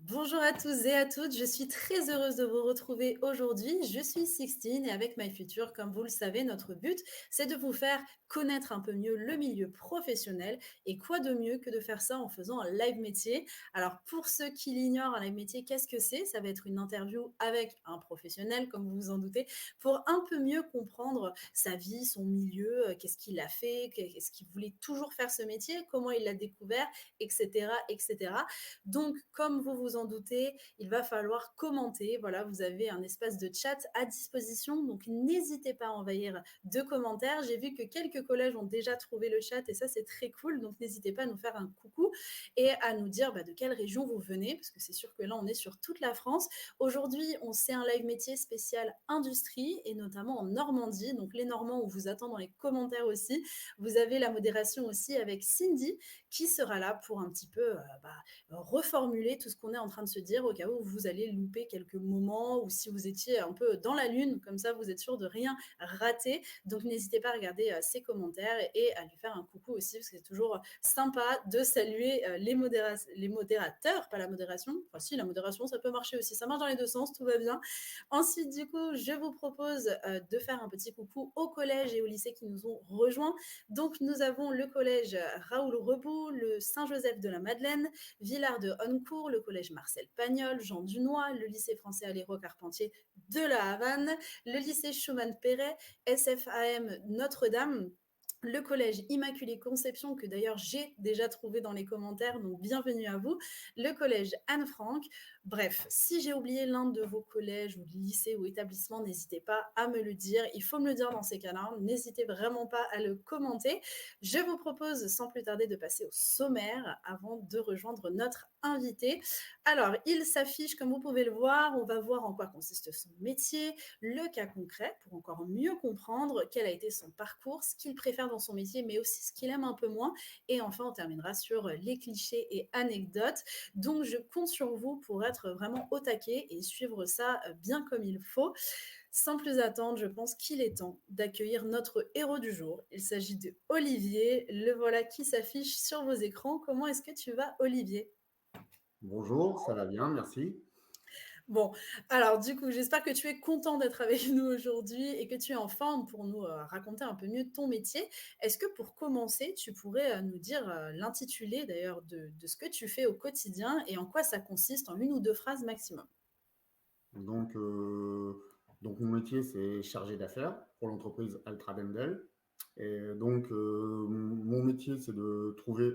Bonjour à tous et à toutes, je suis très heureuse de vous retrouver aujourd'hui. Je suis Sixtine et avec My Future, comme vous le savez, notre but, c'est de vous faire connaître un peu mieux le milieu professionnel. Et quoi de mieux que de faire ça en faisant un live métier. Alors pour ceux qui l'ignorent, un live métier, qu'est-ce que c'est? Ça va être une interview avec un professionnel, comme vous vous en doutez, pour un peu mieux comprendre sa vie, son milieu, qu'est-ce qu'il a fait, qu'est-ce qu'il voulait toujours faire ce métier, comment il l'a découvert, etc., etc. Donc, comme vous vous en doutez, il va falloir commenter. Voilà, vous avez un espace de chat à disposition, donc n'hésitez pas à envahir de commentaires. J'ai vu que quelques collèges ont déjà trouvé le chat et ça, c'est très cool. Donc, n'hésitez pas à nous faire un coucou et à nous dire de quelle région vous venez, parce que c'est sûr que là, on est sur toute la France. Aujourd'hui, on sait un live métier spécial industrie et notamment en Normandie. Donc, les Normands, on vous attend dans les commentaires aussi. Vous avez la modération aussi avec Cindy qui sera là pour un petit peu reformuler tout ce qu'on est en train de se dire au cas où vous allez louper quelques moments ou si vous étiez un peu dans la lune, comme ça vous êtes sûr de rien rater. Donc n'hésitez pas à regarder ses commentaires et à lui faire un coucou aussi parce que c'est toujours sympa de saluer les modérateurs, pas la modération. Enfin si, la modération ça peut marcher aussi, ça marche dans les deux sens, tout va bien. Ensuite du coup, je vous propose de faire un petit coucou au collège et au lycée qui nous ont rejoints. Donc nous avons le collège Raoul Rebout, le Saint-Joseph de la Madeleine, Villars de Honnecourt, le collège Marcel Pagnol, Jean Dunois, le lycée français Aléro Carpentier de la Havane, le lycée Schumann-Perret, SFAM Notre-Dame, le collège Immaculée Conception, que d'ailleurs j'ai déjà trouvé dans les commentaires, donc bienvenue à vous, le collège Anne-Franck. Bref, si j'ai oublié l'un de vos collèges ou lycées ou établissements, n'hésitez pas à me le dire. Il faut me le dire dans ces cas-là. N'hésitez vraiment pas à le commenter. Je vous propose sans plus tarder de passer au sommaire avant de rejoindre notre invité. Alors, il s'affiche, comme vous pouvez le voir, on va voir en quoi consiste son métier, le cas concret pour encore mieux comprendre quel a été son parcours, ce qu'il préfère dans son métier, mais aussi ce qu'il aime un peu moins. Et enfin, on terminera sur les clichés et anecdotes. Donc, je compte sur vous pour être vraiment au taquet et suivre ça bien comme il faut. Sans plus attendre, je pense qu'il est temps d'accueillir notre héros du jour. Il s'agit de Olivier. Le voilà qui s'affiche sur vos écrans. Comment est-ce que tu vas, Olivier? Bonjour, ça va bien, merci. Bon, alors du coup, j'espère que tu es content d'être avec nous aujourd'hui et que tu es en forme pour nous raconter un peu mieux ton métier. Est-ce que pour commencer, tu pourrais nous dire l'intitulé d'ailleurs de ce que tu fais au quotidien et en quoi ça consiste en une ou deux phrases maximum? Donc, euh, donc mon métier, c'est chargé d'affaires pour l'entreprise Altra Bendel. Et donc, mon métier, c'est de trouver,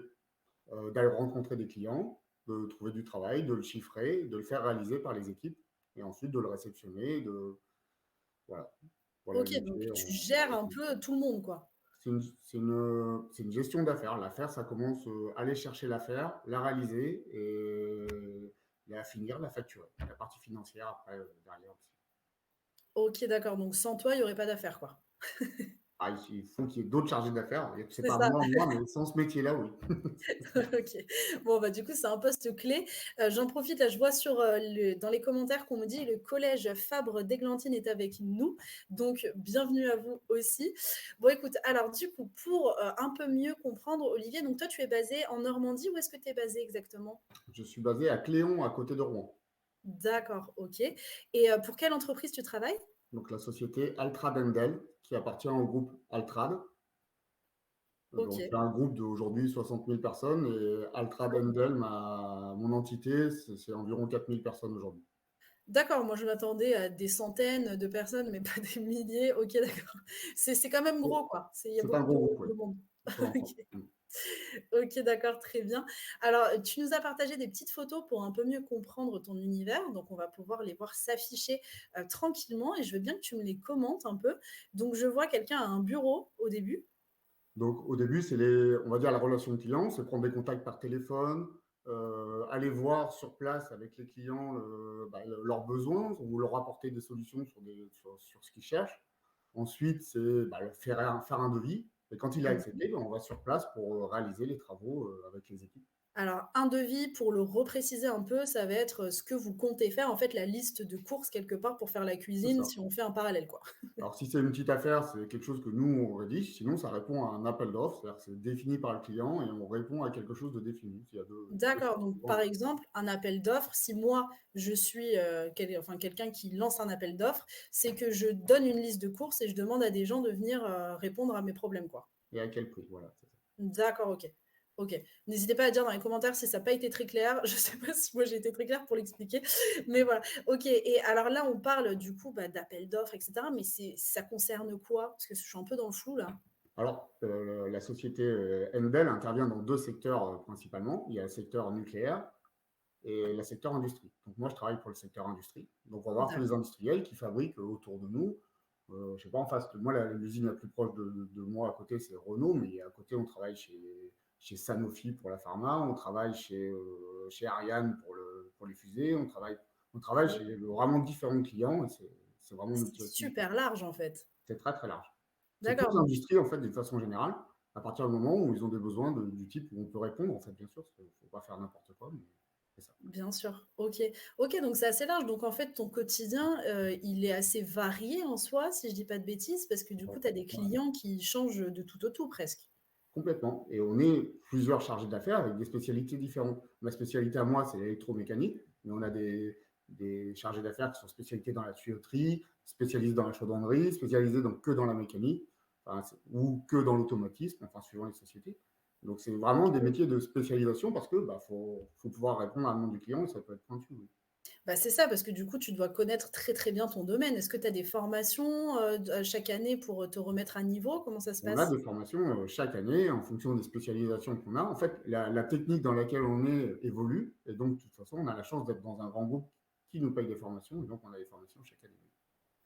d'aller rencontrer des clients, de trouver du travail, de le chiffrer, de le faire réaliser par les équipes, et ensuite de le réceptionner. Voilà, voilà Ok, le donc métier. tu gères un peu tout le monde, quoi. C'est une gestion d'affaires. L'affaire, ça commence à aller chercher l'affaire, la réaliser et la finir, la facturer. La partie financière après, derrière aussi. Ok, d'accord. Donc sans toi, il n'y aurait pas d'affaires, quoi. Ah, il faut qu'il y ait d'autres chargés d'affaires. C'est C'est pas ça. moi, mais sans ce métier-là, oui. Ok. Bon, bah, du coup, c'est un poste clé. J'en profite, là, je vois dans les commentaires qu'on me dit le collège Fabre d'Églantine est avec nous. Donc, bienvenue à vous aussi. Bon, écoute, alors, du coup, pour un peu mieux comprendre, Olivier, donc toi, tu es basé en Normandie. Où est-ce que tu es basé exactement? Je suis basé à Cléon, à côté de Rouen. D'accord, ok. Et pour quelle entreprise tu travailles? Donc la société Altra Bendel, qui appartient au groupe Altrad. Ok. Donc c'est un groupe d'aujourd'hui 60 000 personnes et Altra Bendel, mon entité, c'est environ 4 000 personnes aujourd'hui. D'accord, moi je m'attendais à des centaines de personnes, mais pas des milliers. Ok, d'accord. C'est quand même gros, quoi. Il y a C'est un beaucoup gros groupe, oui. de monde. Il faut l'entendre. Ok. Ok, d'accord, très bien. Alors, tu nous as partagé des petites photos pour un peu mieux comprendre ton univers. Donc, on va pouvoir les voir s'afficher tranquillement et je veux bien que tu me les commentes un peu. Donc, je vois quelqu'un à un bureau au début. Donc, au début, on va dire, la relation client, c'est prendre des contacts par téléphone, aller voir sur place avec les clients leurs besoins ou leur apporter des solutions sur ce qu'ils cherchent. Ensuite, c'est faire un devis. Et quand il est accepté, on va sur place pour réaliser les travaux avec les équipes. Alors, un devis, pour le repréciser un peu, ça va être, ce que vous comptez faire, en fait, la liste de courses quelque part pour faire la C'est cuisine, ça. si on fait un parallèle, quoi. Alors, si c'est une petite affaire, c'est quelque chose que nous, on rédige. Sinon, ça répond à un appel d'offres, c'est-à-dire que c'est défini par le client et on répond à quelque chose de défini. Il y a deux D'accord, façons donc de par vendre. exemple, un appel d'offres, si moi je suis, quelqu'un qui lance un appel d'offres, c'est que je donne une liste de courses et je demande à des gens de venir, répondre à mes problèmes, quoi. Et à quel prix, voilà, c'est ça. D'accord, OK. OK. N'hésitez pas à dire dans les commentaires si ça n'a pas été très clair. Je ne sais pas si moi j'ai été très claire pour l'expliquer, mais voilà. OK, et alors là, on parle du coup, bah, d'appels d'offres et cetera, mais ça concerne quoi? Parce que je suis un peu dans le flou là. Alors, la société Endel intervient dans deux secteurs principalement. Il y a le secteur nucléaire et le secteur industrie. Donc moi, je travaille pour le secteur industrie. Donc on va voir tous les D'accord. industriels qui fabriquent autour de nous. Je sais pas, en face de moi, l'usine la plus proche de moi à côté, c'est Renault, mais à côté, on travaille chez Sanofi pour la pharma, on travaille chez Ariane pour les fusées, on travaille Oh, chez vraiment différents clients et c'est vraiment c'est multi-activité. super large en fait. C'est très très large. C'est toutes D'accord, les donc industries, en fait, d'une façon générale, à partir du moment où ils ont des besoins du type où on peut répondre, en fait, bien sûr, il ne faut pas faire n'importe quoi, mais c'est ça. bien sûr. OK. OK, donc c'est assez large. Donc en fait, ton quotidien, il est assez varié en soi, si je dis pas de bêtises, parce que du coup, Ouais. tu as des Ouais. clients qui changent de tout au tout presque. Complètement. Et on est plusieurs chargés d'affaires avec des spécialités différentes. Ma spécialité à moi, c'est l'électromécanique, mais on a des chargés d'affaires qui sont spécialisés dans la tuyauterie, spécialisés dans la chaudronnerie, spécialisés que dans la mécanique, enfin, ou que dans l'automatisme, enfin, suivant les sociétés. Donc, c'est vraiment des OK. métiers de spécialisation parce que faut pouvoir répondre à la demande du client et ça peut être pointu. Oui. Bah, c'est ça, parce que du coup, tu dois connaître très, très bien ton domaine. Est-ce que tu as des formations, chaque année pour, te remettre à niveau? Comment ça se On a passe? des formations chaque année en fonction des spécialisations qu'on a. En fait, la technique dans laquelle on est évolue. Et donc, de toute façon, on a la chance d'être dans un grand groupe qui nous paye des formations. Et donc, on a des formations chaque année.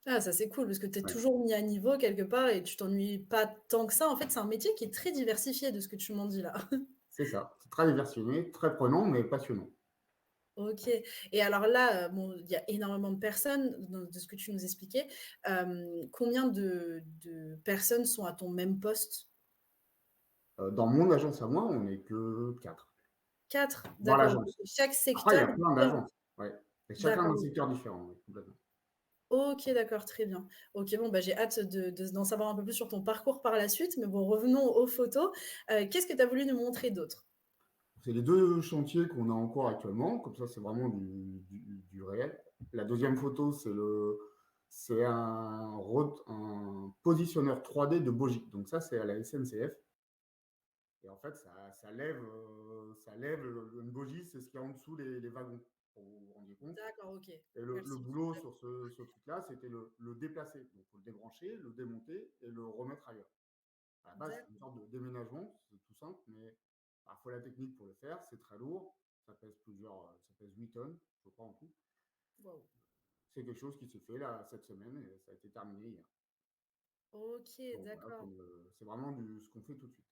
Ah, ça, c'est cool parce que tu es Ouais, toujours mis à niveau quelque part et tu t'ennuies pas tant que ça. En fait, c'est un métier qui est très diversifié de ce que tu m'en dis là. c'est ça. C'est très diversifié, très prenant, mais passionnant. OK, et alors là, bon, il y a énormément de personnes de ce que tu nous expliquais. Combien de personnes sont à ton même poste? Dans mon agence à moi, on n'est que 4 4. dans D'accord, donc l'agence. chaque Après, il y secteur a plein diffère? d'agences. Ouais. Et chacun D'accord. dans un secteur différent, oui, complètement. OK, d'accord, très bien. OK, bon, bah, j'ai hâte d'en savoir un peu plus sur ton parcours par la suite, mais bon, revenons aux photos. Qu'est-ce que tu as voulu nous montrer d'autre? C'est les deux chantiers qu'on a en cours actuellement. Comme ça, c'est vraiment du réel. La deuxième photo, c'est un positionneur 3D de Bogic. Donc ça, c'est à la SNCF. Et en fait, ça lève une bogie, c'est ce qu'il y a en dessous les wagons, pour vous vous rendiez compte. D'accord, OK. Et le Merci. boulot sur ce truc-là, c'était le déplacer. Donc, il faut le débrancher, le démonter et le remettre ailleurs. À la base, c'est une D'accord. sorte de déménagement, c'est tout simple, mais il faut la technique pour le faire. C'est très lourd. Ça pèse 8 tonnes, je crois, en tout. Waouh. C'est quelque chose qui s'est fait là cette semaine et ça a été terminé hier. OK, Donc voilà, d'accord. c'est vraiment ce qu'on fait tout de suite.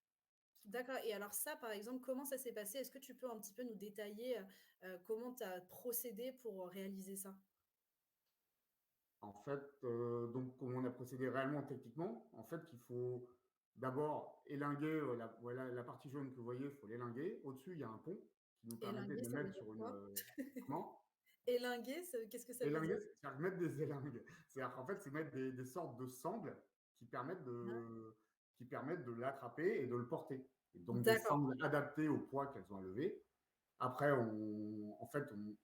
D'accord, et alors ça, par exemple, comment ça s'est passé? Est-ce que tu peux un petit peu nous détailler, comment tu as procédé pour, réaliser ça? En fait, donc, comme on a procédé réellement techniquement, en fait, il faut d'abord élinguer voilà, la partie jaune que vous voyez, il faut l'élinguer. Au-dessus, il y a un pont qui nous permettait de Élinguer, les ça veut mettre dire sur une. quoi? Comment? Élinguer, qu'est-ce que ça veut Élinguer, dire? c'est-à-dire mettre des élingues. C'est-à-dire qu'en fait, c'est mettre des sortes de sangles qui permettent Ah, de, qui permettent de l'attraper et de le porter. Et donc des d'accord, sangles adaptées au poids qu'elles ont à lever. Après, on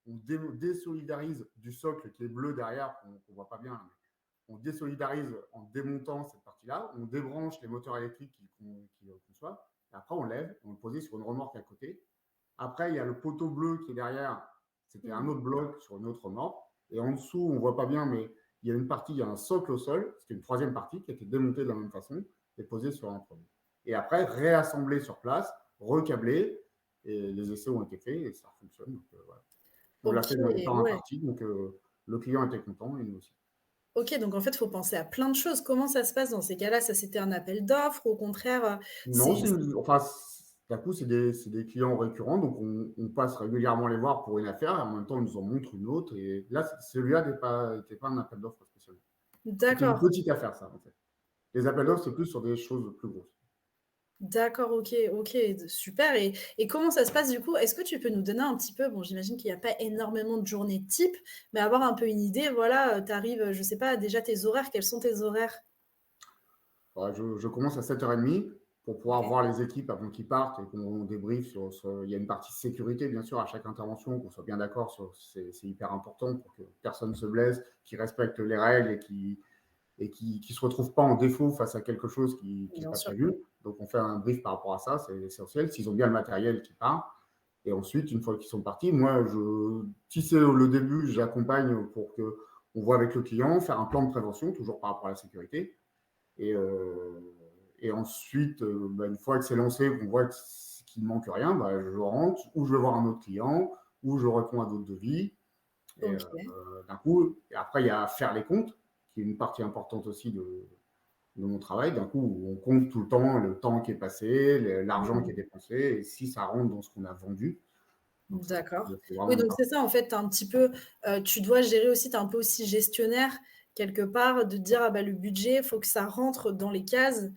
désolidarise du socle qui est bleu derrière, qu'on ne voit pas bien, mais on désolidarise en démontant cette partie-là, on débranche les moteurs électriques qui conçoivent, et après on lève, on le pose sur une remorque à côté. Après, il y a le poteau bleu qui est derrière, c'était un mmh, autre bloc sur une autre remorque, et en dessous, on ne voit pas bien, mais il y a une partie, il y a un socle au sol, c'était une troisième partie qui a été démontée de la même façon et posée sur un premier. Et après, réassemblée sur place, recablée, et les essais ont été faits et ça fonctionne. Donc, voilà. On l'a OK, fait par un ouais. parti, donc le client était content et nous aussi. OK, donc en fait, il faut penser à plein de choses. Comment ça se passe dans ces cas-là? Ça, c'était un appel d'offres? Au contraire, Non, c'est enfin, d'un coup, c'est des clients récurrents, donc on passe régulièrement les voir pour une affaire, et en même temps, ils nous en montrent une autre. Et là, celui-là n'était pas un appel d'offres spécial. C'était une d'accord. petite affaire, ça, en fait. Les appels d'offres, c'est plus sur des choses plus grosses. D'accord, OK, OK, super et comment ça se passe du coup? Est-ce que tu peux nous donner un petit peu bon, j'imagine qu'il y a pas énormément de journées type, mais avoir un peu une idée, voilà, tu arrives, je sais pas, déjà tes horaires, quels sont tes horaires? Bah, je commence à 7h30 pour pouvoir OK, voir les équipes avant qu'ils partent et qu'on débriefe il y a une partie sécurité, bien sûr, à chaque intervention, qu'on soit bien d'accord c'est hyper important pour que personne ne se blesse, qu'ils respectent les règles et qui se retrouvent pas en défaut face à quelque chose qui n'est bien pas sûr. prévu. Donc, on fait un brief par rapport à ça, c'est essentiel. S'ils ont bien le matériel qui part. Et ensuite, une fois qu'ils sont partis, moi, si c'est le début, j'accompagne pour que on voit avec le client, faire un plan de prévention, toujours par rapport à la sécurité. Et, euh, et ensuite, bah, une fois que c'est lancé, qu'on voit qu'il ne manque rien, bah, je rentre, ou je vais voir un autre client, ou je réponds à d'autres devis. Et OK. d'un coup, et après, il y a faire les comptes, qui est une partie importante aussi de mon travail. D'un coup, on compte tout le temps qui est passé, l'argent qui est Mmh. dépensé, et si ça rentre dans ce qu'on a vendu. Donc, D'accord. c'est Oui, vraiment une donc c'est partie. ça en fait, tu un petit peu, tu dois gérer aussi, tu es un peu aussi gestionnaire quelque part, de dire: «Ah bah, le budget, il faut que ça rentre dans les cases»,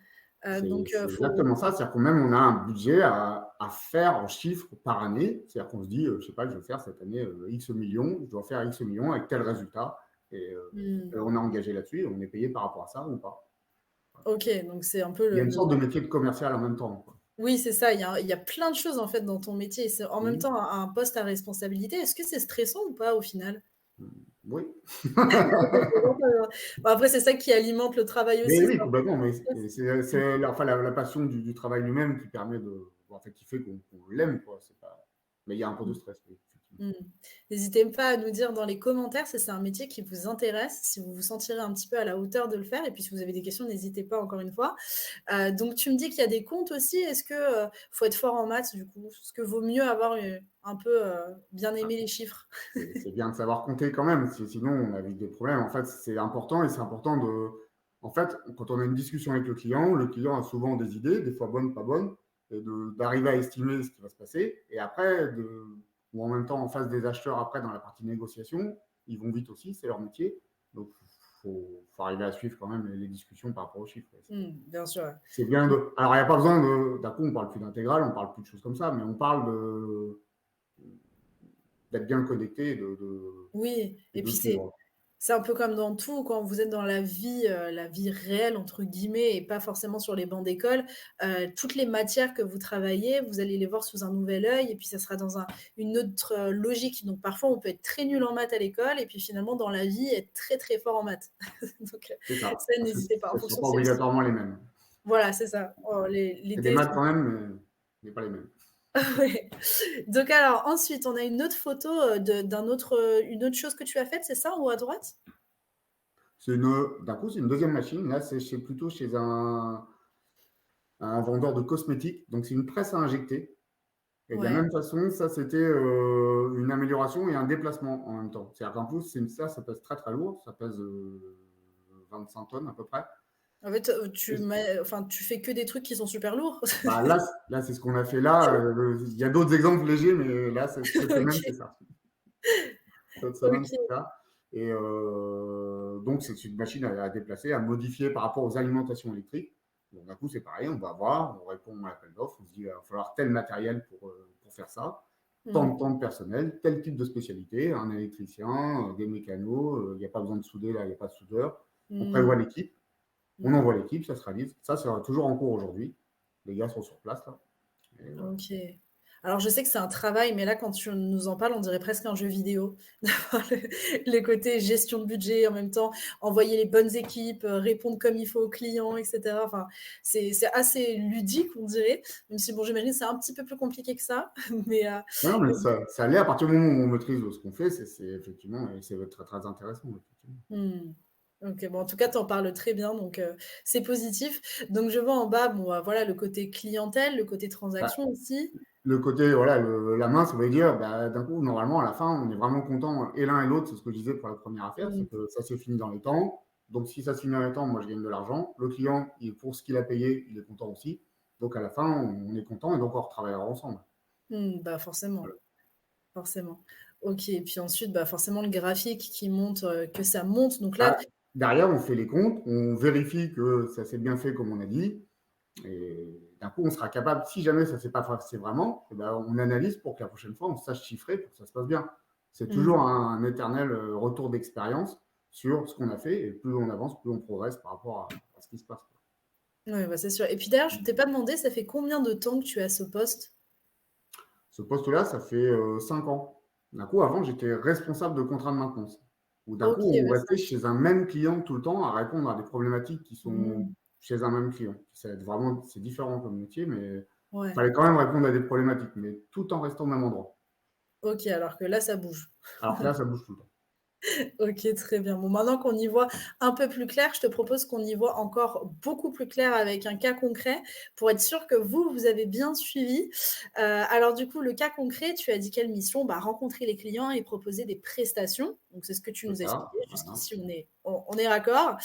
donc C'est faut exactement ça. C'est-à-dire qu'on même on a un budget à faire en chiffres par année. C'est-à-dire qu'on se dit, je sais pas, je vais faire cette année X millions, je dois faire X millions avec tel résultat. Et mmh. on est engagé là-dessus et on est payé par rapport à ça ou pas. OK, donc c'est un peu Il y a une le sorte de métier de commercial en même temps, quoi. oui, c'est ça, il y a plein de choses en fait dans ton métier et c'est en même Mhm. temps un poste à responsabilité. Est-ce que c'est stressant ou pas au final? Oui. Bon après c'est ça qui alimente le travail Mais aussi, oui, c'est un peu complètement. Mais le stress. c'est enfin, la passion du travail lui-même qui permet en fait, qui fait qu'on l'aime, quoi. C'est pas... Mais il y a un peu de Mmh. stress, oui, effectivement. Mmh. N'hésitez pas à nous dire dans les commentaires si c'est un métier qui vous intéresse, si vous vous sentirez un petit peu à la hauteur de le faire et puis si vous avez des questions, n'hésitez pas encore une fois. Donc tu me dis qu'il y a des comptes aussi. Est-ce que, faut être fort en maths du coup? Est-ce que vaut mieux avoir, un peu, bien Ah, aimer les chiffres? c'est bien de savoir compter quand même, sinon on a vite des problèmes. En fait, c'est important et c'est important de. En fait, quand on a une discussion avec le client a souvent des idées, des fois bonnes, pas bonnes, et d'arriver à estimer ce qui va se passer. Et après, ou en même temps en face des acheteurs, après dans la partie négociation, ils vont vite aussi, c'est leur métier. Donc, faut arriver à suivre quand même les discussions par rapport aux chiffres. Ouais. Bien sûr, ouais. C'est bien de. Alors, il n'y a pas besoin d'un coup, on parle plus d'intégral, on parle plus de choses comme ça, mais on parle d'être bien connecté Oui et et de puis c'est suivre. c'est un peu comme dans tout, quand vous êtes dans la vie «réelle» entre guillemets et pas forcément sur les bancs d'école, toutes les matières que vous travaillez, vous allez les voir sous un nouvel œil et puis ça sera dans une autre, logique. Donc parfois, on peut être très nul en maths à l'école et puis finalement dans la vie, être très, très fort en maths. Donc C'est ça, ça parce que n'hésitez pas. En ce ne sont fonction pas c'est aussi obligatoirement les mêmes. voilà, c'est ça. Oh les C'est des l'idée maths quand même, mais pas les mêmes. ouais. Donc alors ensuite, on a une autre photo, une autre chose que tu as faite, c'est ça, en haut à droite? D'un coup, c'est une deuxième machine. Là, plutôt chez un vendeur de cosmétiques. Donc, c'est une presse à injecter. Et de la Ouais. même façon, ça, c'était une amélioration et un déplacement en même temps. C'est-à-dire qu'en plus, ça pèse très très lourd. Ça pèse 25 tonnes à peu près. En fait, Et tu fais que des trucs qui sont super lourds? bah, là c'est ce qu'on a fait là. Il y a d'autres exemples légers, mais là, cette semaine, c'est OK, ça. Cette semaine, c'est OK. ça. Et donc, c'est une machine à déplacer, à modifier par rapport aux alimentations électriques. Donc, d'un coup, c'est pareil, on va voir, on répond à l'appel d'offres, on se dit, il va falloir tel matériel pour faire ça, Mmh. tant de personnel, tel type de spécialité, un électricien, des mécanos, il n'y a pas besoin de souder, là, il n'y a pas de soudeur. On prévoit Mmh. l'équipe, on Mmh. envoie l'équipe, ça se réalise. Ça, c'est toujours en cours aujourd'hui. Les gars sont sur place, là. Et voilà. OK. Alors je sais que c'est un travail, mais là, quand tu nous en parles, on dirait presque un jeu vidéo. D'avoir les côtés gestion de budget, en même temps, envoyer les bonnes équipes, répondre comme il faut aux clients et cetera. Enfin, c'est assez ludique, on dirait, même si bon, j'imagine que c'est un petit peu plus compliqué que ça, mais Non, mais ça l'est à partir du moment où on maîtrise ce qu'on fait, c'est effectivement, et c'est très, très intéressant, effectivement. mmh. OK, bon, en tout cas, tu en parles très bien, donc c'est positif. Donc je vois en bas, bon, voilà, le côté clientèle, le côté Bah, transaction aussi. le côté, voilà, la main, ça veut dire, bah, d'un coup, normalement, à la fin, on est vraiment content, et l'un et l'autre, c'est ce que je disais pour la première affaire, c'est Mmh. que ça s'est fini dans les temps. Donc, si ça se finit dans les temps, moi, je gagne de l'argent. Le client, pour ce qu'il a payé, il est content aussi. Donc, à la fin, on est content et donc on retravaillera ensemble. Bah, forcément. Voilà. Forcément. OK et puis ensuite, bah, forcément le graphique qui montre, que ça monte donc là Bah, derrière, on fait les comptes, on vérifie que ça s'est bien fait comme on a dit. Et d'un coup, on sera capable, si jamais ça ne s'est pas passé vraiment, eh ben, on analyse pour que la prochaine fois, on sache chiffrer pour que ça se passe bien. C'est toujours Mmh. un éternel retour d'expérience sur ce qu'on a fait, et plus on avance, plus on progresse par rapport à ce qui se passe. Ouais, bah, c'est sûr. Et puis d'ailleurs, je ne t'ai pas demandé, ça fait combien de temps que tu as ce poste? Ce poste-là, ça fait 5 ans. D'un coup, avant, j'étais responsable de contrat de maintenance. Où d'un coup, OK, on ouais, restait chez un même client tout le temps à répondre à des problématiques qui sont mmh, chez un même client. C'est différent comme métier, mais il ouais. fallait quand même répondre à des problématiques, mais tout en restant au même endroit. OK, alors que là, ça bouge. Alors que là, ça bouge tout le temps. OK, très bien. Bon, maintenant qu'on y voit un peu plus clair, je te propose qu'on y voit encore beaucoup plus clair avec un cas concret pour être sûr que vous avez bien suivi. Alors du coup, le cas concret, tu as dit quelle mission? Bah, rencontrer les clients et proposer des prestations. Donc c'est ce que tu C'est nous as ça. expliqué. Voilà. Jusqu'ici, on est raccord.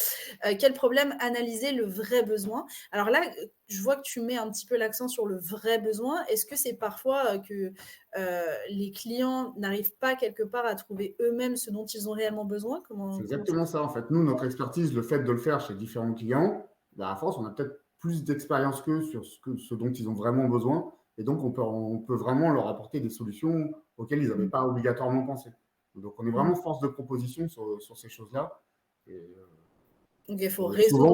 Quel problème? Analyser le vrai besoin. Alors là, je vois que tu mets un petit peu l'accent sur le vrai besoin. Est-ce que c'est parfois, que les clients n'arrivent pas quelque part à trouver eux-mêmes ce dont ils ont réellement besoin? C'est Comment ça exactement ça, en fait. Nous, notre expertise, le fait de le faire chez différents clients, bah, à force, on a peut-être plus d'expérience qu'eux sur ce dont ils ont vraiment besoin. Et donc, on peut vraiment leur apporter des solutions auxquelles ils n'avaient mmh, pas obligatoirement pensé. Donc, on est mmh. vraiment force de proposition sur ces choses-là. Et Donc il faut souvent, résoudre,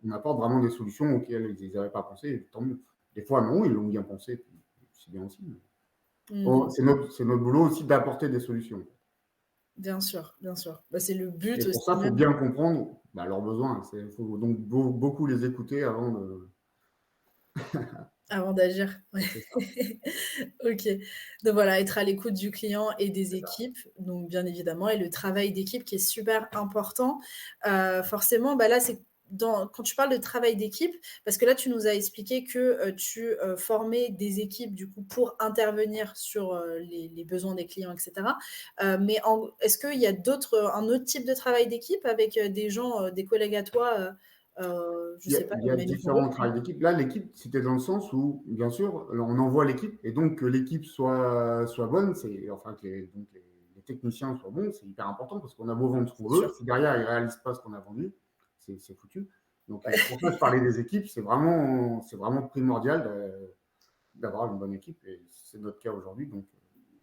on apporte vraiment des solutions auxquelles ils n'avaient pas pensé. Et tant mieux. Des fois, non, ils l'ont bien pensé. Puis c'est bien aussi. mmh, C'est notre boulot aussi d'apporter des solutions. bien sûr, bien sûr. Bah, c'est le but Et pour aussi ça, il faut même, bien comprendre bah, leurs besoins. Il faut donc beaucoup les écouter avant de. avant d'agir. Ouais. C'est ça, OK. Donc voilà, être à l'écoute du client et des c'est ça. équipes, donc bien évidemment et le travail d'équipe qui est super important. Forcément, bah, là, c'est quand tu parles de travail d'équipe, parce que là, tu nous as expliqué que, tu, formais des équipes du coup pour intervenir sur, les besoins des clients et cetera. Mais est-ce qu'il y a un autre type de travail d'équipe avec, des gens, des collègues à toi, je sais pas, Il y de a manière ou différents autre? travails d'équipe. Là, l'équipe, c'était dans le sens où, bien sûr, on envoie l'équipe et donc que l'équipe soit bonne, enfin donc les techniciens soient bons, c'est hyper important parce qu'on a beau vendre ce qu'on C'est veut, sûr. si derrière ils ne réalisent pas ce qu'on a vendu, c'est foutu. Donc c'est pour ça que je parlais des équipes, c'est vraiment primordial d'avoir une bonne équipe et c'est notre cas aujourd'hui, donc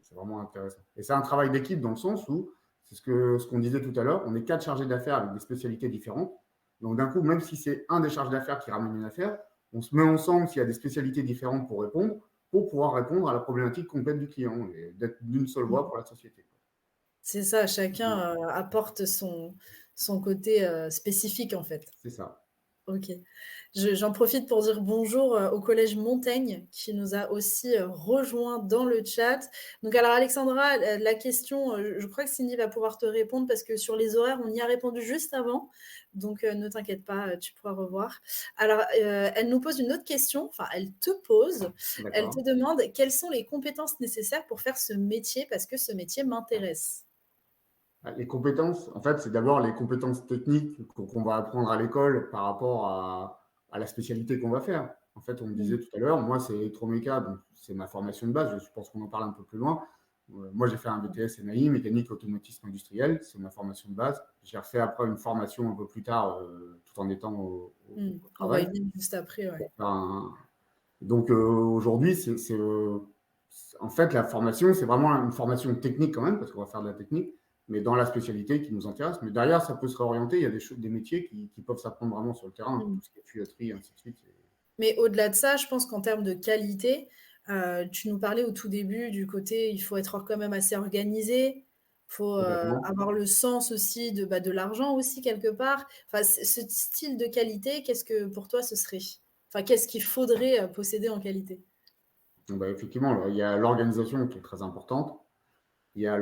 c'est vraiment intéressant. Et c'est un travail d'équipe dans le sens où, c'est ce qu'on disait tout à l'heure, on est 4 chargés d'affaires avec des spécialités différentes. Donc d'un coup, même si c'est un des chargés d'affaires qui ramène une affaire, on se met ensemble s'il y a des spécialités différentes pour répondre, pour pouvoir répondre à la problématique complète du client et d'être d'une seule voix pour la société. C'est ça, chacun, apporte son côté, spécifique, en fait. C'est ça. OK. J'en profite pour dire bonjour, au collège Montaigne qui nous a aussi, rejoints dans le chat. Donc alors Alexandra, la question, je crois que Cindy va pouvoir te répondre parce que sur les horaires, on y a répondu juste avant. Donc, ne t'inquiète pas, tu pourras revoir. Alors, elle nous pose une autre question, enfin elle te pose, elle te D'accord. demande: «Quelles sont les compétences nécessaires pour faire ce métier? Parce que ce métier m'intéresse». Les compétences, en fait, c'est d'abord les compétences techniques qu'on va apprendre à l'école par rapport à la spécialité qu'on va faire. En fait, on me Mmh. disait tout à l'heure, moi, c'est électroméca, donc c'est ma formation de base. Je pense qu'on en parle un peu plus loin. Moi, j'ai fait un BTS NAI, mécanique, automatisme industriel, c'est ma formation de base. J'ai refait après une formation un peu plus tard, tout en étant Mmh. au On va y travail. venir juste après, ouais. Donc aujourd'hui, en fait, la formation, c'est vraiment une formation technique quand même, parce qu'on va faire de la technique, mais dans la spécialité qui nous intéresse. Mais derrière, ça peut se réorienter. Il y a des métiers qui peuvent s'apprendre vraiment sur le terrain, Mmh. tout ce qui est tuyauterie, ainsi de suite. Mais au-delà de ça, je pense qu'en termes de qualité, tu nous parlais au tout début du côté, il faut être quand même assez organisé, il faut, Complètement. avoir le sens aussi de, bah, de l'argent aussi quelque part. Enfin, ce style de qualité, qu'est-ce que pour toi ce serait? Enfin, qu'est-ce qu'il faudrait, posséder en qualité? Donc, bah, effectivement, il y a l'organisation qui est très importante. Il y a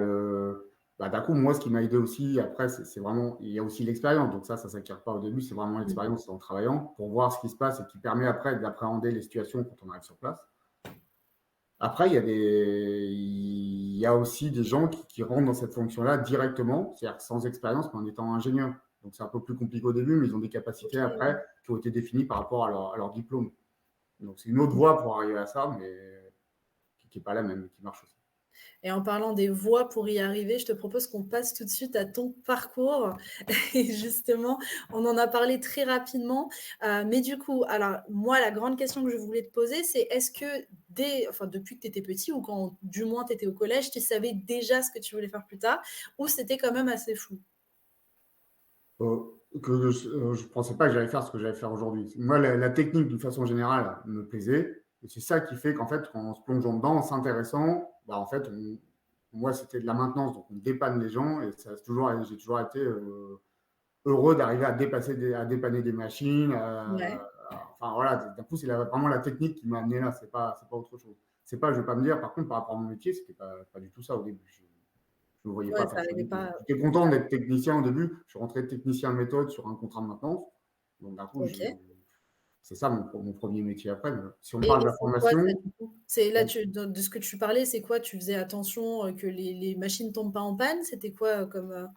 d'un coup, moi, ce qui m'a aidé aussi, après, c'est vraiment, il y a aussi l'expérience. Donc ça ne s'acquiert pas au début, c'est vraiment Mmh. l'expérience en travaillant pour voir ce qui se passe et qui permet après d'appréhender les situations quand on arrive sur place. Après, il y a aussi des gens qui rentrent dans cette fonction-là directement, c'est-à-dire sans expérience, mais en étant ingénieur. Donc c'est un peu plus compliqué au début, mais ils ont des capacités OK, après ouais. qui ont été définies par rapport à leur diplôme. Donc c'est une autre voie pour arriver à ça, mais qui n'est pas la même, qui marche aussi. Et en parlant des voies pour y arriver, je te propose qu'on passe tout de suite à ton parcours. Et justement, on en a parlé très rapidement. Mais du coup, alors moi, la grande question que je voulais te poser, c'est est-ce que enfin, depuis que tu étais petit ou quand du moins tu étais au collège, tu savais déjà ce que tu voulais faire plus tard ou c'était quand même assez flou? Que je pensais pas que j'allais faire ce que j'allais faire aujourd'hui. Moi, la technique, d'une façon générale, me plaisait et c'est ça qui fait qu'en fait, en se plongeant dedans, en s'intéressant, bah, en fait, moi, c'était de la maintenance, donc on dépanne les gens et ça a toujours j'ai toujours été, heureux d'arriver à dépanner des machines, Ouais, enfin voilà, d'un coup, c'est vraiment la technique qui m'a amené là, c'est pas autre chose. C'est pas, je vais pas me dire, par contre, par rapport à mon métier, c'était pas du tout ça au début. Je ne me voyais ouais, pas ça faire ça arrivait du tout. pas. J'étais content d'être technicien au début. Je suis rentré technicien méthode sur un contrat de maintenance. Donc, d'un coup, OK. c'est ça mon premier métier après. Mais si on parle Et de la c'est quoi ça formation, du coup? C'est là bon, tu de ce que tu parlais, c'est quoi? Tu faisais attention, que les machines tombent pas en panne? C'était quoi, comme,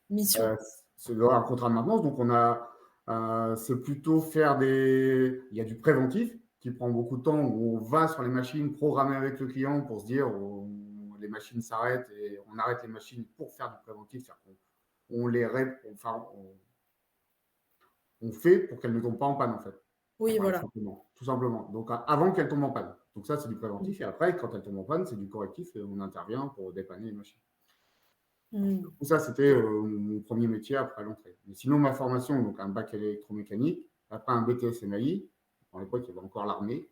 mission? euh, c'est un contrat de maintenance. Donc, c'est plutôt faire il y a du préventif qui prend beaucoup de temps où on va sur les machines, programmer avec le client pour se dire, les machines s'arrêtent et on arrête les machines pour faire du préventif. C'est-à-dire qu'on on les ré- enfin, on fait pour qu'elles ne tombent pas en panne en fait. Oui, Voilà, voilà. tout simplement. Donc, avant qu'elle tombe en panne. Donc, ça, c'est du Mmh. préventif. Et après, quand elle tombe en panne, c'est du correctif et on intervient pour dépanner les machines. Mmh. Donc, ça, c'était OK. mon premier métier après l'entrée. Mais sinon, ma formation, donc un bac électromécanique, après un BTS MAI. À l'époque, il y avait encore l'armée.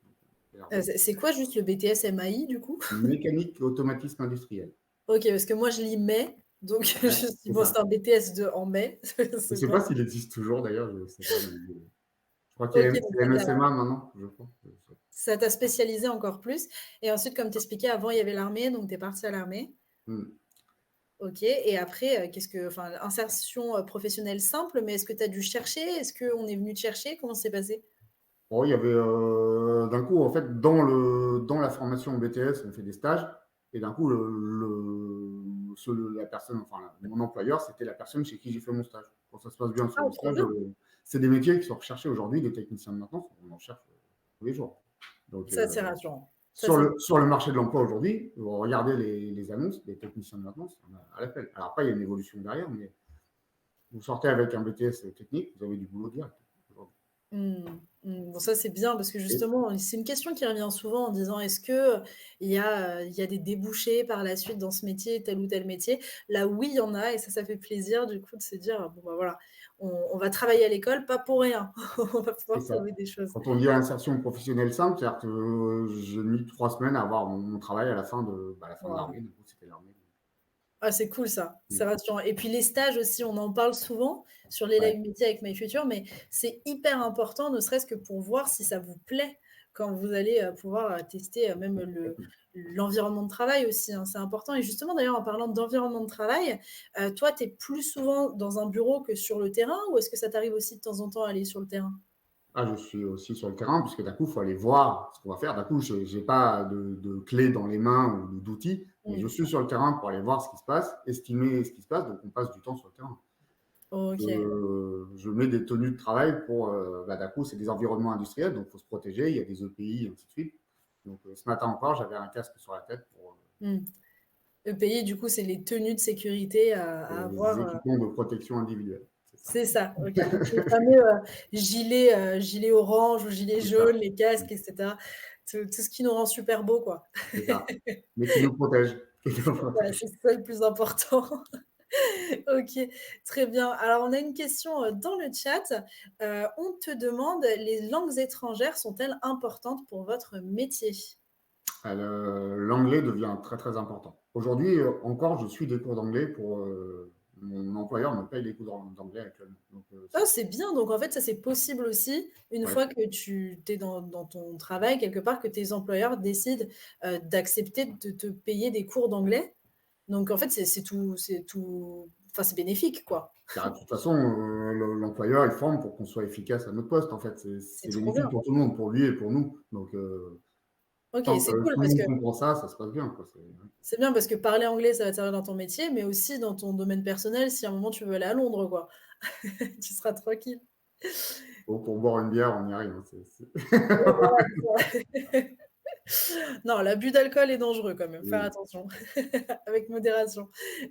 C'est quoi juste le BTS MAI du coup? Mécanique automatisme industriel. OK, parce que moi je lis mai, donc je Ouais, me suis dit: c'est «Bon, ça. c'est un BTS de en mai, Je ne c'est sais bon». pas s'il existe toujours d'ailleurs, je ne sais pas. Je crois qu'il y a OK, donc c'est MSMA maintenant, je crois. ça t'a spécialisé encore plus et ensuite comme tu expliquais avant il y avait l'armée, donc tu es parti à l'armée. Hmm. OK et après, qu'est-ce que enfin insertion, professionnelle simple, mais est-ce que tu as dû chercher? Est-ce qu'on est venu te chercher? Comment ça s'est passé? Bon, il y avait d'un coup, en fait, dans la formation BTS, on fait des stages, et d'un coup, la personne, enfin, mon employeur, c'était la personne chez qui j'ai fait mon stage. Quand ça se passe bien sur Ah le trop stage, bien! c'est des métiers qui sont recherchés aujourd'hui, des techniciens de maintenance, on en cherche tous les jours. Donc, Ça c'est rassurant. Ça c'est sur le marché de l'emploi aujourd'hui, regardez les annonces des techniciens de maintenance, on a à l'appel. Alors après, il y a une évolution derrière, mais vous sortez avec un BTS technique, vous avez du boulot direct aujourd'hui. Mmh. Bon ça c'est bien parce que Et justement, c'est une question qui revient souvent en disant: «Est-ce il y a des débouchés par la suite dans ce métier, tel ou tel métier?» Là oui, il y en a et ça fait plaisir du coup de se dire: «Bon bah voilà, on va travailler à l'école, pas pour rien. On va C'est pouvoir ça. trouver des choses». Quand on dit insertion professionnelle simple, c'est-à-dire que j'ai mis 3 semaines à avoir mon travail à la fin la fin de Waouh! l'armée. Du coup, c'était l'armée. Ah, c'est cool ça, c'est Mmh. rassurant et puis les stages aussi, on en parle souvent sur les Ouais, live métiers avec My Future, mais c'est hyper important, ne serait-ce que pour voir si ça vous plaît quand vous allez, pouvoir, tester, même complètement. l'environnement de travail aussi, hein, c'est important et justement d'ailleurs en parlant d'environnement de travail, toi, tu es plus souvent dans un bureau que sur le terrain ou est-ce que ça t'arrive aussi de temps en temps à aller sur le terrain? Ah, je suis aussi sur le terrain puisque d'un coup, il faut aller voir ce qu'on va faire. D'un coup, j'ai pas de clés dans les mains ou d'outils, mais je Mmh. suis sur le terrain pour aller voir ce qui se passe, estimer ce qui se passe, donc on passe du temps sur le terrain. OK. Je mets des tenues de travail pour, d'un coup, c'est des environnements industriels, donc il faut se protéger, il y a des EPI, ainsi de suite. Donc, ce matin encore, j'avais un casque sur la tête pour, Mmh. EPI du coup, c'est les tenues de sécurité à les avoir, équipements de protection individuelle, c'est ça. c'est ça, OK. Donc les fameux, gilets orange ou gilets C'est ça, jaunes, les casques et cetera. Tout ce qui nous rend super beaux, quoi. c'est ça. Mais qui nous protège, qui nous Voilà, protège. c'est ça le plus important. OK, très bien. Alors on a une question, dans le chat. On te demande: «Les langues étrangères sont-elles importantes pour votre métier?» L'anglais devient très, très important. Aujourd'hui, encore, je suis des cours d'anglais pour, mon employeur me paye des cours d'anglais actuellement. Donc, Ah, c'est bien, donc en fait, ça, c'est possible aussi une ouais, fois que tu es dans ton travail quelque part, que tes employeurs décident, d'accepter de te payer des cours d'anglais. Donc en fait, c'est tout enfin, c'est bénéfique, quoi. car de toute façon, l'employeur, il forme pour qu'on soit efficace à notre poste, en fait. C'est C'est trop bénéfique bien. pour tout le monde, pour lui et pour nous. Donc, OK, tant que c'est cool tout le parce que monde comprend ça, ça se passe bien, quoi. c'est bien parce que parler anglais, ça va te servir dans ton métier, mais aussi dans ton domaine personnel si à un moment tu veux aller à Londres, quoi. Tu seras tranquille. Pour boire une bière, on y arrive, hein, Oui, voilà, c'est ça. Non, l'abus d'alcool est dangereux quand même, faire Oui, attention, avec modération.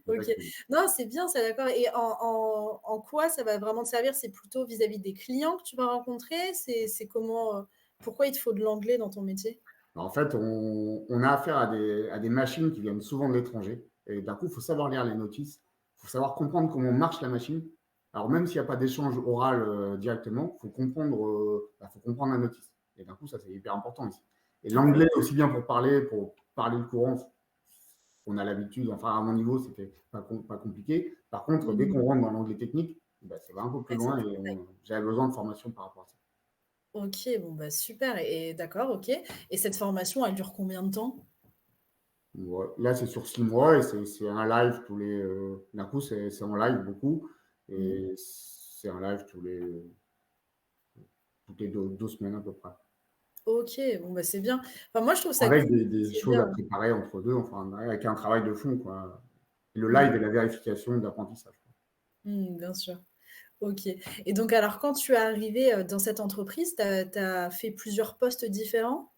OK. exactement. Non, c'est bien ça, d'accord et en quoi ça va vraiment te servir? C'est plutôt vis-à-vis des clients que tu vas rencontrer? C'est comment, pourquoi il te faut de l'anglais dans ton métier? En fait, on a affaire à des machines qui viennent souvent de l'étranger et d'un coup, il faut savoir lire les notices, il faut savoir comprendre comment marche la machine. Alors même s'il y a pas d'échange oral, directement, faut comprendre la notice et d'un coup, ça, c'est hyper important ici et Ah bah oui. l'anglais, aussi bien pour parler le courant, on a l'habitude, enfin à mon niveau, c'était pas compliqué. Par contre, dès Mmh. qu'on rentre dans l'anglais technique, bah, ça va un peu plus Ouais, ça loin et j'avais besoin de formation par rapport à ça. OK, bon, bah, super et d'accord, OK et cette formation, elle dure combien de temps? Ouais, là, c'est sur 6 mois et c'est un live tous les, d'un coup, c'est en live beaucoup Mmh. et c'est un live toutes les 2 semaines à peu près. OK, bon, bah, c'est bien. Enfin, moi, je trouve ça Avec cool, des c'est choses bien. à préparer entre 2, enfin, avec un travail de fond, quoi. Le Mmh. live et la vérification d'apprentissage. Mmh, bien sûr. OK et donc alors quand tu es arrivé, dans cette entreprise, tu as fait plusieurs postes différents?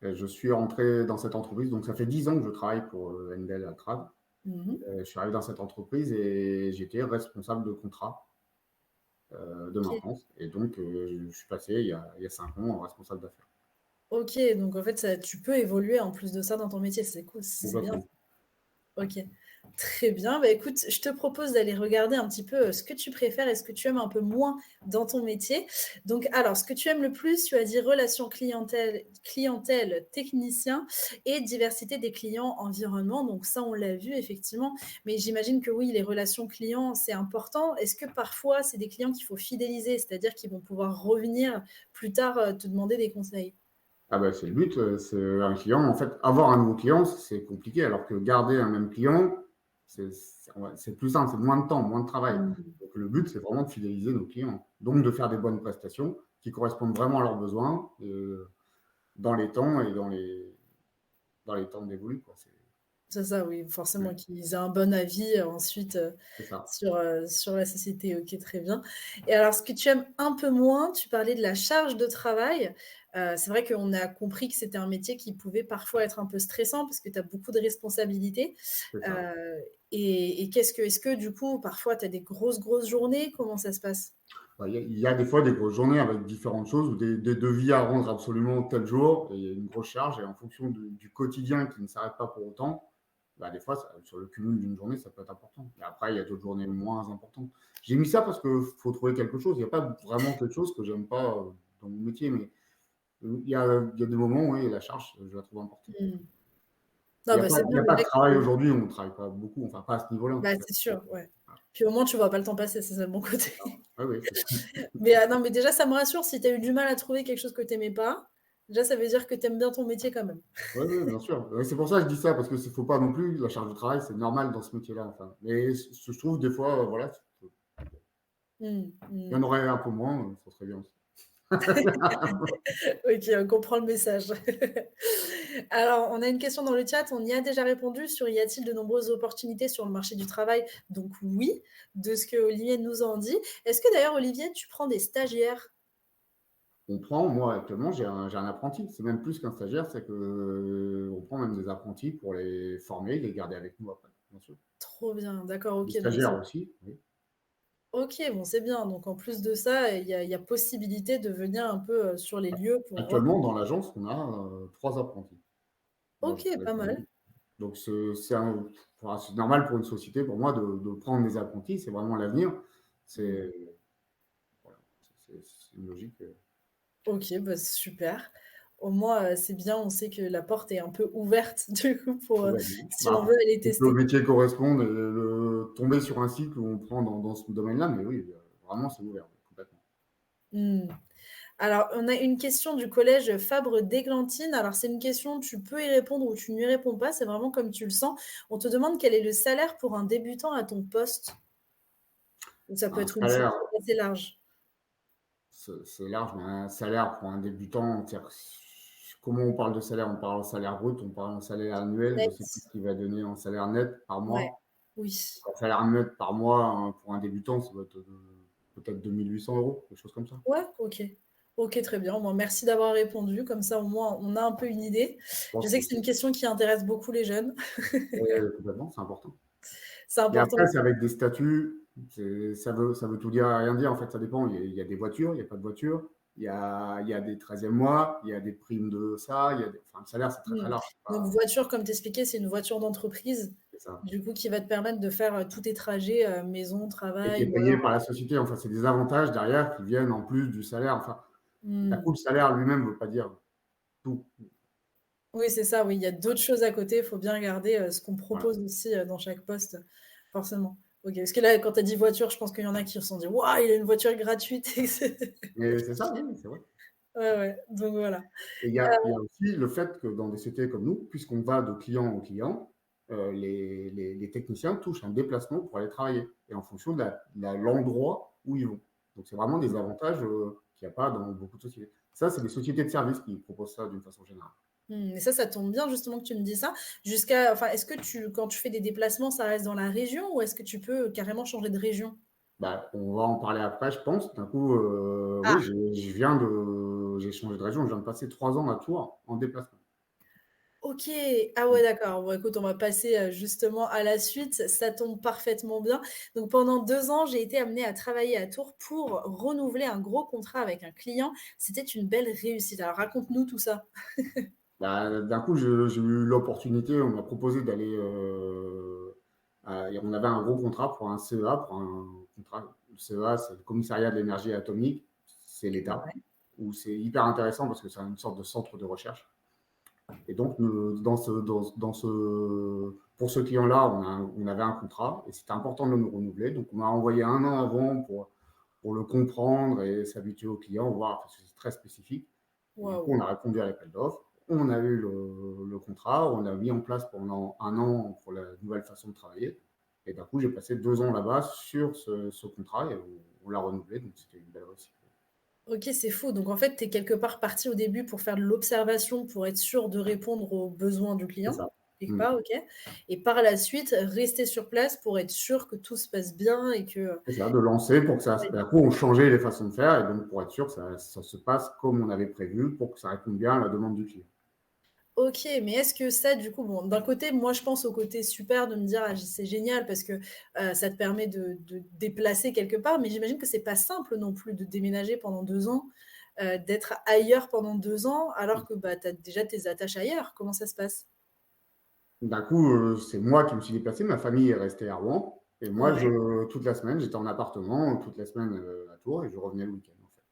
Et je suis rentré dans cette entreprise, donc ça fait 10 ans que je travaille pour, Wendel Altrad. Mmh. Je suis arrivé dans cette entreprise et j'étais responsable de contrat, de OK. maintenance et donc je suis passé il y a 5 ans en responsable d'affaires. OK, donc en fait, ça tu peux évoluer en plus de ça dans ton métier, c'est cool, c'est bien. Complètement. OK. Très bien. Bah, écoute, je te propose d'aller regarder un petit peu, ce que tu préfères et ce que tu aimes un peu moins dans ton métier. Donc alors, ce que tu aimes le plus, tu as dit relation clientèle, technicien et diversité des clients, environnement. Donc ça, on l'a vu effectivement. Mais j'imagine que oui, les relations clients, c'est important. Est-ce que parfois, c'est des clients qu'il faut fidéliser, c'est-à-dire qu'ils vont pouvoir revenir plus tard, te demander des conseils? Ah bah, c'est le but, c'est un client en fait, avoir un nouveau client, c'est compliqué alors que garder un même client, c'est plus simple, c'est moins de temps, moins de travail. Mmh. Donc le but, c'est vraiment de fidéliser nos clients, donc de faire des bonnes prestations qui correspondent vraiment à leurs besoins, dans les temps et dans les temps dévolus, quoi. C'est ça, oui, forcément Ouais, qu'ils aient un bon avis, ensuite, c'est ça. sur la société. OK, très bien et alors ce que tu aimes un peu moins, tu parlais de la charge de travail. C'est vrai qu'on a compris que c'était un métier qui pouvait parfois être un peu stressant parce que tu as beaucoup de responsabilités, C'est ça. heu et est-ce que du coup, parfois, tu as des grosses, grosses journées? Comment ça se passe? Bah, il y a des fois des grosses journées avec différentes choses ou des devis à rendre absolument tel jour et il y a une grosse charge et en fonction du quotidien qui ne s'arrête pas pour autant, bah, des fois, sur le cumul d'une journée, ça peut être important. Et après, il y a d'autres journées moins importantes. J'ai mis ça parce qu'il faut trouver quelque chose. Il n'y a pas vraiment quelque chose que j'aime pas dans mon métier, mais il y a des moments où oui, la charge, je la trouve importante. Mmh. Non, bah, c'est Il bien y a pas de déjà travail que aujourd'hui, on ne travaille pas beaucoup, enfin pas à ce niveau-là en bah, tout cas. c'est sûr, ouais. Voilà, Puis au moins, tu vois pas le temps passer, c'est ça le bon côté. c'est ça. Oui, oui, c'est ça. Mais non, mais déjà, ça me rassure si tu as eu du mal à trouver quelque chose que tu aimais pas. Déjà, ça veut dire que tu aimes bien ton métier quand même. Oui, oui, bien sûr. Ouais, c'est pour ça que je dis ça, parce que faut pas non plus, la charge de travail, c'est normal dans ce métier-là. Enfin. Mais je trouve des fois, voilà, Mmh, il y en mmh. aurait un peu moins, ça serait bien aussi. OK, on comprend le message. Alors, on a une question dans le chat, on y a déjà répondu sur y a-t-il de nombreuses opportunités sur le marché du travail? Donc oui, de ce que Olivier nous en dit. Est-ce que d'ailleurs, Olivier, tu prends des stagiaires? On prend, moi actuellement, j'ai un apprenti. C'est même plus qu'un stagiaire, c'est que on prend même des apprentis pour les former, les garder avec nous après, bien sûr. Trop bien, d'accord, Des OK, donc stagiaires aussi, oui. OK, bon, c'est bien. Donc en plus de ça, il y a possibilité de venir un peu, sur les lieux pour Actuellement, rencontrer. dans l'agence, on a 3 apprentis. OK, pas mal. Donc enfin, c'est normal pour une société, pour moi, de prendre des apprentis, c'est vraiment l'avenir. Mmh. C'est voilà, c'est une logique. OK, bah, super. Au moins, c'est bien, on sait que la porte est un peu ouverte du coup pour, Tout va bien. si Bah, on veut aller faut que le tester. métier corresponde et tomber sur un cycle où on prend dans ce domaine-là, mais oui, vraiment, c'est ouvert, oui, complètement. Mmh. Alors, on a une question du collège Fabre d'Églantine. Alors, c'est une question, tu peux y répondre ou tu n'y réponds pas, c'est vraiment comme tu le sens. On te demande quel est le salaire pour un débutant à ton poste? Donc ça peut Un être une salaire, fourchette assez large. c'est large, mais un salaire pour un débutant, c'est-à-dire, comment on parle de salaire? On parle en salaire brut, on parle en salaire annuel, je ne sais plus Net. ce qu'il va donner en salaire net par Ouais. mois. Oui. Un salaire net par mois, hein, pour un débutant, ça doit être peut-être 2 800 €, quelque chose comme ça. Ouais, OK. OK, très bien. Bon, merci d'avoir répondu. Comme ça, au moins, on a un peu une idée. Je Je pense sais que que c'est une question qui intéresse beaucoup les jeunes. complètement, c'est important. C'est Mais après, important. c'est avec des statuts, ça veut tout dire et rien dire. En fait, ça dépend. Il y a des voitures, il n'y a pas de voitures. Il y a des 13e mois, il y a des primes de ça. Enfin, le salaire, c'est très, très Mmh. large. Donc voiture, comme t'expliquais, c'est une voiture d'entreprise, C'est ça. du coup, qui va te permettre de faire, tous tes trajets, maison, Et qui travail est ou payé alors par la société. Enfin, c'est des avantages derrière qui viennent en plus du salaire. Enfin, d'un coup, mmh. le salaire lui-même ne veut pas dire tout. Oui, c'est ça, oui, il y a d'autres choses à côté. Il faut bien regarder, ce qu'on Voilà. propose aussi, dans chaque poste, forcément. OK, parce que là, quand tu as dit voiture, je pense qu'il y en a qui se sont dit: «Waouh, il a une voiture gratuite» et c'est Mais c'est ça, oui, c'est vrai. ouais, ouais, donc voilà. Et il y a aussi le fait que dans des sociétés comme nous, puisqu'on va de client en client, les techniciens touchent un déplacement pour aller travailler et en fonction de l'endroit où ils vont. Donc, c'est vraiment des avantages qu'il n'y a pas dans beaucoup de sociétés. Ça, c'est des sociétés de services qui proposent ça d'une façon générale. Mais ça tombe bien justement que tu me dis ça. Jusqu'à enfin, est-ce que quand tu fais des déplacements, ça reste dans la région ou est-ce que tu peux carrément changer de région? Bah, on va en parler après, je pense. D'un coup, oui, Ah! j'ai changé de région. Je viens de passer 3 ans à Tours en déplacement. OK. Ah ouais, d'accord. Bon, écoute, on va passer, justement à la suite. Ça tombe parfaitement bien. Donc pendant 2 ans, j'ai été amenée à travailler à Tours pour renouveler un gros contrat avec un client. C'était une belle réussite. Alors raconte-nous tout ça. Bah, d'un coup, j'ai eu l'opportunité, on m'a proposé d'aller. On avait un gros contrat pour un CEA, pour un contrat. Le CEA, c'est le Commissariat de l'énergie atomique, c'est l'État, Ouais. où c'est hyper intéressant parce que c'est une sorte de centre de recherche. Et donc, pour ce client-là, on avait un contrat et c'était important de le renouveler. Donc, on m'a envoyé un an avant pour le comprendre et s'habituer au client, voir, parce que c'est très spécifique. Et du coup, Waouh! on a répondu à l'appel d'offres, on a eu le contrat, on a mis en place pendant un an pour la nouvelle façon de travailler. Et d'un coup, j'ai passé 2 ans là-bas sur ce contrat et on l'a renouvelé, donc c'était une belle réussite. OK, c'est fou. Donc en fait, tu es quelque part parti au début pour faire de l'observation, pour être sûr de répondre aux besoins du C'est client, ça. quelque Mm. part, OK. Et par la suite, rester sur place pour être sûr que tout se passe bien et que C'est ça, de lancer pour que ça. D'un coup, on changeait les façons de faire et donc pour être sûr que ça se passe comme on avait prévu pour que ça réponde bien à la demande du client. OK, mais est-ce que ça, du coup, bon, d'un côté, moi, je pense au côté super de me dire: «Ah, c'est génial» parce que, ça te permet de te déplacer quelque part, mais j'imagine que c'est pas simple non plus de déménager pendant 2 ans, d'être ailleurs pendant 2 ans alors que, bah, tu as déjà tes attaches ailleurs. Comment ça se passe? D'un coup, c'est moi qui me suis déplacé, ma famille est restée à Rouen et moi, Ouais, toute la semaine, j'étais en appartement, toute la semaine à Tours et je revenais le week-end en fait.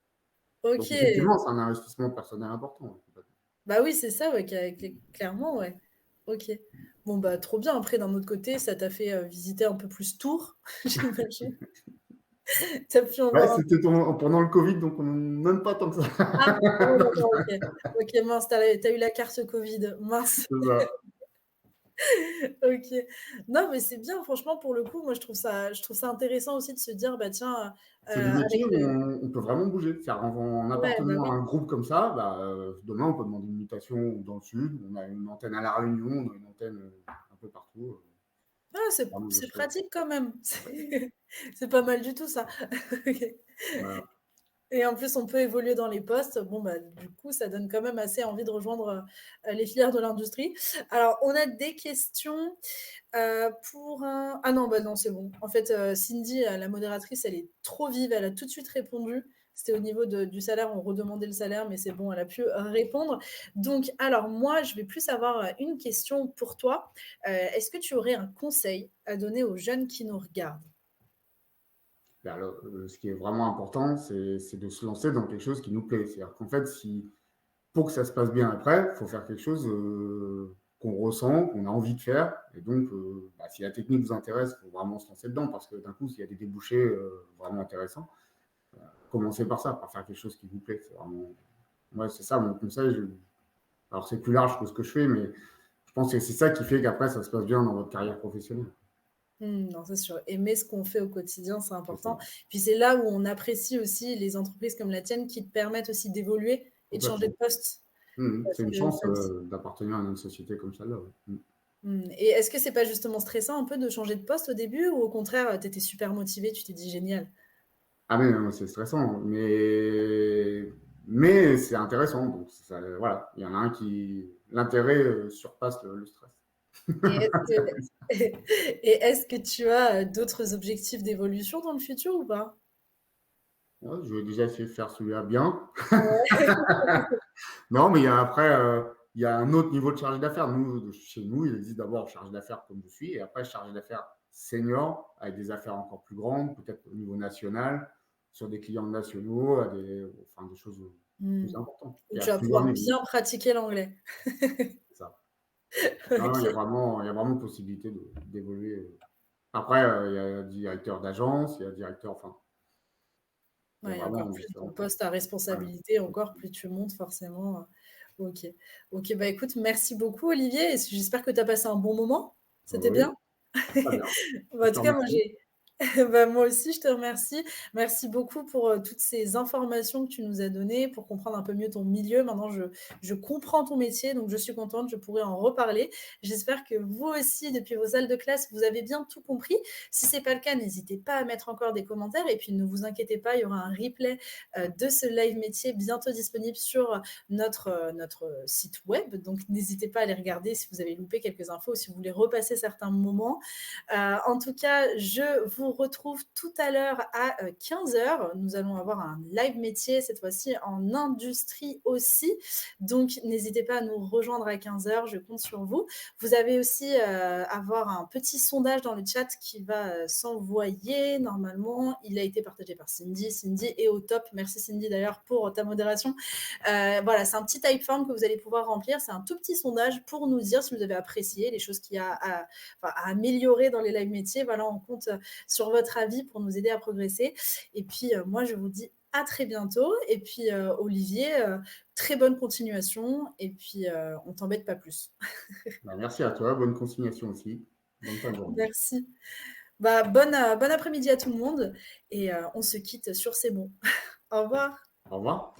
Donc OK. effectivement, c'est un investissement personnel important, ouais, complètement. Bah oui, c'est ça, ouais, clairement, ouais. OK. Bon, bah, trop bien. Après, d'un autre côté, ça t'a fait, visiter un peu plus Tours, j'imagine. Tu as pu en Ouais, voir un c'était pendant le Covid, donc même pas tant que ça. ah! Ah ouais, d'accord, OK. OK, mince, tu as eu la carte Covid, mince. C'est ça. OK. Non, mais c'est bien, franchement, pour le coup, moi, je trouve ça intéressant aussi de se dire: «Bah, tiens, C'est des avec métiers où le» on peut vraiment bouger. Faire en ouais, bah, appartenant à oui. un groupe comme ça, bah, demain, on peut demander une mutation dans le sud, on a une antenne à La Réunion, on a une antenne, un peu partout, Ah, vraiment des c'est choses. pratique quand même. Ouais, C'est pas mal du tout ça. OK. voilà. Et en plus, on peut évoluer dans les postes. Bon, bah, du coup, ça donne quand même assez envie de rejoindre, les filières de l'industrie. Alors, on a des questions, pour un ah non, bah, non, c'est bon. En fait, Cindy, la modératrice, elle est trop vive, elle a tout de suite répondu. C'était au niveau du salaire, on redemandait le salaire, mais c'est bon, elle a pu, répondre. Donc alors moi, je vais plus avoir, une question pour toi. Est-ce que tu aurais un conseil à donner aux jeunes qui nous regardent? Bah, ce qui est vraiment important, c'est de se lancer dans quelque chose qui nous plaît. C'est-à-dire qu'en fait, pour que ça se passe bien après, il faut faire quelque chose qu'on ressent, qu'on a envie de faire. Et donc, bah, si la technique vous intéresse, il faut vraiment se lancer dedans parce que d'un coup, s'il y a des débouchés vraiment intéressants, commencez par ça, par faire quelque chose qui vous plaît. C'est vraiment, ouais, c'est ça mon conseil. Alors, c'est plus large que ce que je fais, mais je pense que c'est ça qui fait qu'après, ça se passe bien dans votre carrière professionnelle. Non, c'est sûr. Aimer ce qu'on fait au quotidien, c'est C'est ça, important. Puis c'est là où on apprécie aussi les entreprises comme la tienne qui te permettent aussi d'évoluer et de changer de complètement. poste. C'est Parce une que chance comme si d'appartenir à une société comme celle-là. Ouais. et est-ce que c'est pas justement stressant un peu de changer de poste au début ou au contraire, tu étais super motivé, tu t'es dit: «Génial»? Ah mais non, c'est stressant, mais Mais c'est intéressant. Donc voilà, il y en a un qui l'intérêt surpasse le stress. Et est-ce que, et est-ce que tu as d'autres objectifs d'évolution dans le futur ou pas? Ouais, je vais déjà essayer de faire celui-là bien. Ouais. Non, mais après, il y a un autre niveau de chargé d'affaires. Nous, chez nous, il existe d'abord chargé d'affaires comme je suis, et après chargé d'affaires senior, avec des affaires encore plus grandes, peut-être au niveau national, sur des clients nationaux, enfin, des choses Hmm. plus importantes, Où et à tu vas plusieurs pouvoir niveaux. bien pratiquer l'anglais. C'est ça. Non, Ok. il y a vraiment possibilité d'évoluer. Après, il y a directeur d'agence, il y a directeur, enfin, il y a Ouais, il y a vraiment encore plus de différents. postes à Voilà. responsabilité, encore plus tu montes forcément. Ok. Ok, bah écoute, merci beaucoup Olivier. J'espère que tu as passé un bon moment. C'était Oui, bien? très bien. Bah, en Je te tout cas, moi, remercie. j'ai bah, moi aussi, je te remercie. Merci beaucoup pour, toutes ces informations que tu nous as données, pour comprendre un peu mieux ton milieu. Maintenant, je comprends ton métier, donc je suis contente, je pourrai en reparler. J'espère que vous aussi, depuis vos salles de classe, vous avez bien tout compris. Si c'est pas le cas, n'hésitez pas à mettre encore des commentaires et puis ne vous inquiétez pas, il y aura un replay, de ce live métier bientôt disponible sur, notre site web. Donc n'hésitez pas à aller regarder si vous avez loupé quelques infos ou si vous voulez repasser certains moments. En tout cas, je vous retrouve tout à l'heure à 15 heures. Nous allons avoir un live métier, cette fois-ci en industrie aussi. Donc, n'hésitez pas à nous rejoindre à 15 heures. Je compte sur vous. Vous avez aussi avoir un petit sondage dans le chat qui va s'envoyer normalement. Il a été partagé par Cindy. Cindy est au top. Merci Cindy d'ailleurs pour ta modération. Voilà, c'est un petit typeform que vous allez pouvoir remplir. C'est un tout petit sondage pour nous dire si vous avez apprécié les choses qu'il y a à améliorer dans les live métiers. Voilà, on compte sur votre avis pour nous aider à progresser. Et puis, moi, je vous dis à très bientôt. Et puis, Olivier, très bonne continuation. Et puis, on t'embête pas plus. Bah, merci à toi. Bonne continuation aussi. Bonne fin de journée. Merci. Bah, bon après-midi à tout le monde. Et on se quitte sur ces mots. Au revoir. Au revoir.